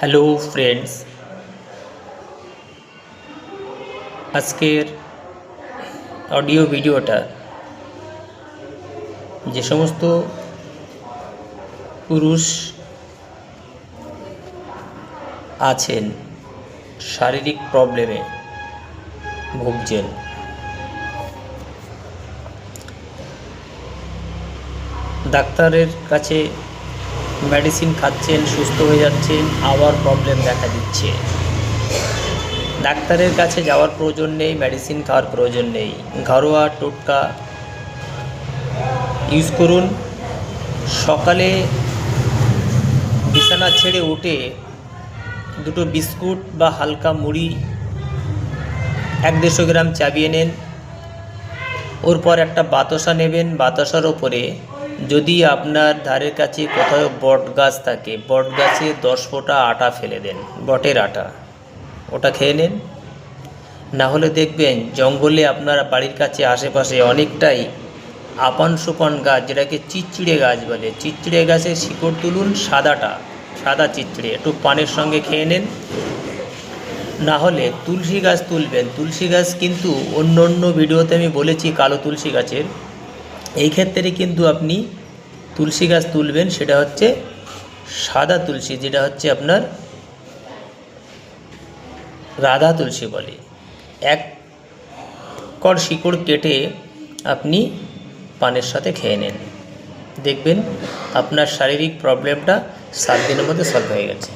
Hello friends, আজকের audio ভিডিওটা যে সমস্ত পুরুষ আছেন শারীরিক প্রবলেমে ভুগছেন, ডাক্তারের কাছে মেডিসিন খাচ্ছেন, সুস্থ হয়ে যাচ্ছেন, আবার প্রবলেম দেখা দিচ্ছে। ডাক্তারের কাছে যাওয়ার প্রয়োজন নেই, মেডিসিন খাওয়ার প্রয়োজন নেই, ঘরোয়া টোটকা ইউজ করুন। সকালে বিছানা ছেড়ে উঠে দুটো বিস্কুট বা হালকা মুড়ি 1-150 গ্রাম চাবিয়ে নেন। ওর পর একটা বাতাসা নেবেন, বাতাসার ওপরে যদি আপনার ধারের কাছে কোথাও বট গাছ থাকে, বট গাছে 10 ফোঁটা আটা ফেলে দেন, বটের আটা, ওটা খেয়ে নেন। না হলে দেখবেন জঙ্গলে আপনার বাড়ির কাছে আশেপাশে অনেকটাই আপান সোপান গাছ, যেটাকে চিচড়ে গাছ বলে, চিচড়ে গাছের শিকড় তুলুন, সাদা চিচড়ে, একটু পানের সঙ্গে খেয়ে নেন। না হলে তুলসী গাছ তুলবেন। তুলসী গাছ কিন্তু অন্য ভিডিওতে আমি বলেছি কালো তুলসী গাছের, এই ক্ষেত্রে কিন্তু আপনি তুলসী গাছ তুলবেন, সেটা হচ্ছে সাদা তুলসী, যেটা হচ্ছে আপনার রাধা তুলসী বলে। এক কড় শিকড় কেটে আপনি পানের সাথে খেয়ে নেন, দেখবেন আপনার শারীরিক প্রবলেমটা 7 দিনের মধ্যে সলভ হয়ে গেছে।